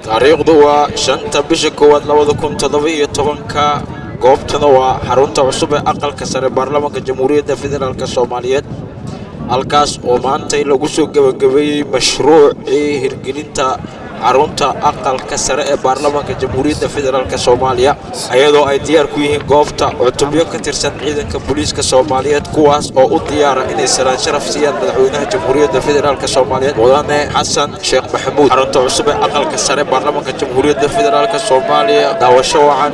taariikhdu waa 5 bisha koowaad 2017 goobtana waa xarunta cusub ee aqalka sare baarlamaanka jamhuuriyadda federaalka Soomaaliyeed halkaas oo maanta lagu soo gabagabeeyay mashruucii hirgelinta xarunta aqalka sare ee baarlamaanka jamhuuriyadda federaalka Soomaaliya ayadoo ay diyaar ku yihiin goobta cutubyo ka tirsan ciidanka booliiska Soomaaliyeed kuwaas oo u diyaar inay salaan sharaf siiyaan madaxweynaha jamhuuriyadda federaalka Soomaaliyeed mudane xasan sheekh maxamuud xarunta cusub ee aqalka sare baarlamaanka jamhuuriyadda federaalka Soomaaliya daawasho wacan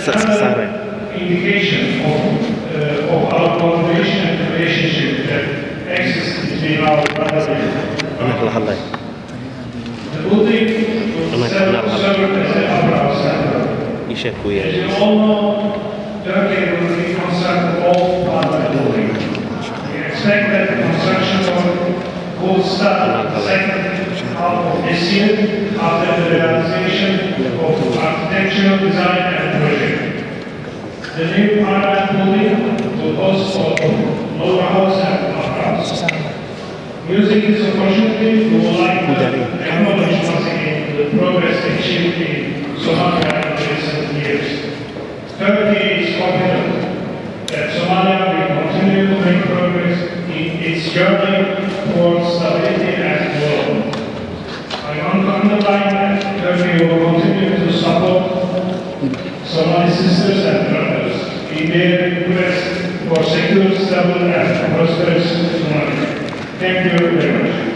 indication of our cooperation and relationship that exists between our brothers. The building will serve as the Abraham Center. As you all know, Turkey will be concerned with all parts of the building. We expect that the construction work will start the second half of this year after the realization of architectural design and project. The new Parliament building will host for lower house and upper house. Using this opportunity, we would like to acknowledge once again the progress achieved in Somalia in recent years. Turkey is confident that Somalia will continue to make progress in its journey towards stability and development. I want to underline that Turkey will continue to support Somali sisters and brothers in their quest for secure, stable, and prosperous Somalia. Thank you very much.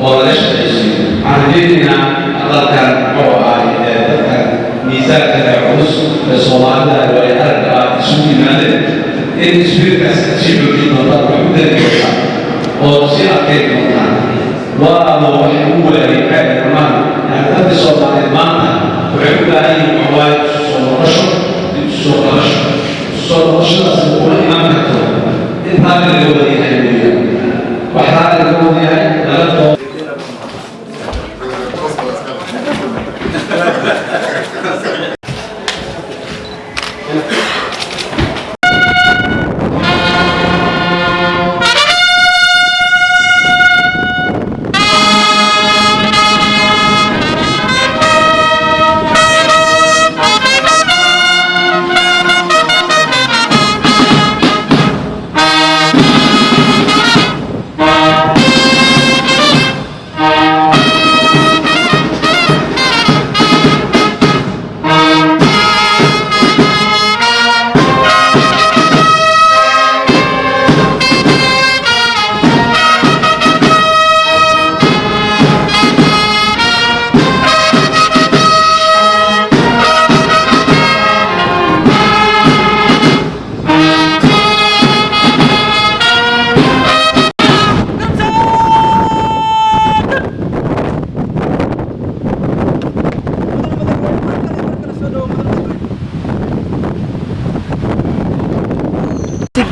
ولا نشتري على ديننا الله in spiritkaas si xoojin doontaan wax u dari doontaan oo si adkeyn doontaan waaba waxay u waayeen xeer dhammaan dadka Soomaaliyeed maanta waxay u baahan yihiin waxawaaye soo noqosho dib soo qabasho soo noqoshadaas kuma imaan karto intaa laga wadayahay mooyaan waxaa laga wadayahay laga doo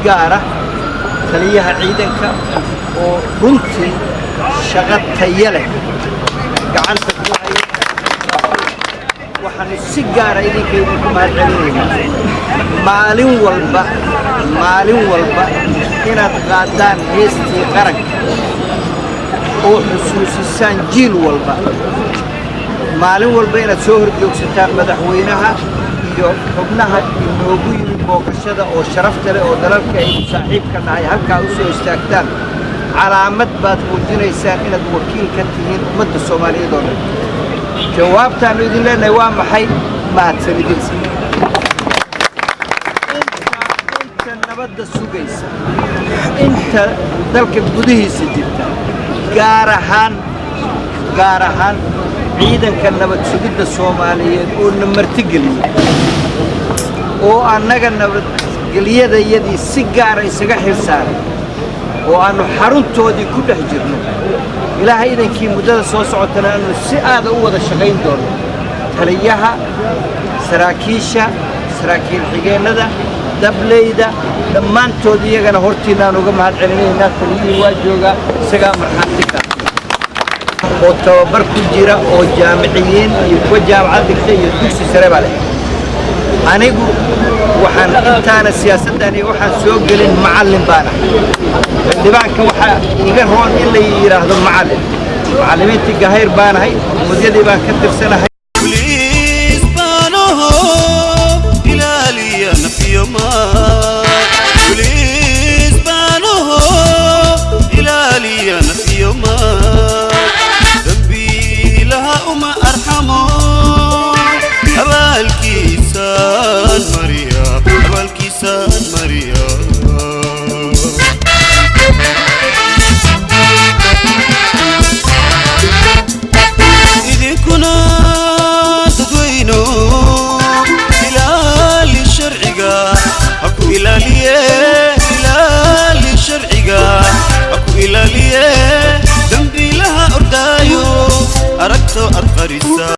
gaara taliyaha ciidanka oo runtii shaqo tayo leh gacanta ku haya waxaan si gaara idinku mahadcelinaynaa maalin walba inaad qaadaan heestii qaranka oo xusuusisaan jiil walba maalin walba inaad soo horjoogsataan madaxweynaha iyo xubnaha inoogu yimid booqashada oo sharafta leh oo dalalka ay saaxiibka nahay halkaa u soo istaagtaan calaamad baad muujinaysaan inaad wakiil ka tihiin ummadda Soomaaliyeed oo dhan jawaabtaanu idin leenahay waa maxay mahadsanidinsa inta nabadda sugaysa inta dalka gudihiisa jirta gaar ahaan ciidanka nabad sugidda Soomaaliyeed oo na martigeliyay oo annaga nabadgelyadayadii si gaar ah isaga xilsaaray oo aanu xaruntoodii ku dhex jirno ilaahay idankii muddada soo socotana aanu si aad u wada shaqayn doono taliyaha saraakiisha saraakiil xigeennada dableyda dhammaantood iyagana hortiinaan uga mahadcelinaynaa taliyihii waa joogaa isagaa marxaati ka oo tababar ku jira oo jaamiciyiin iyo kuwa jaamacad dhigta iyo dugsi sare baa leh anigu waxaan intaana siyaasaddan iyo waxaan soo gelin macallin baan ahay xildhibaanka waxaa iga roon in la yidhaahdo macallimiintii gahayr baan ahay mudyadii baan ka tirsanahay dambiilaha ordaayo aragto adqarisa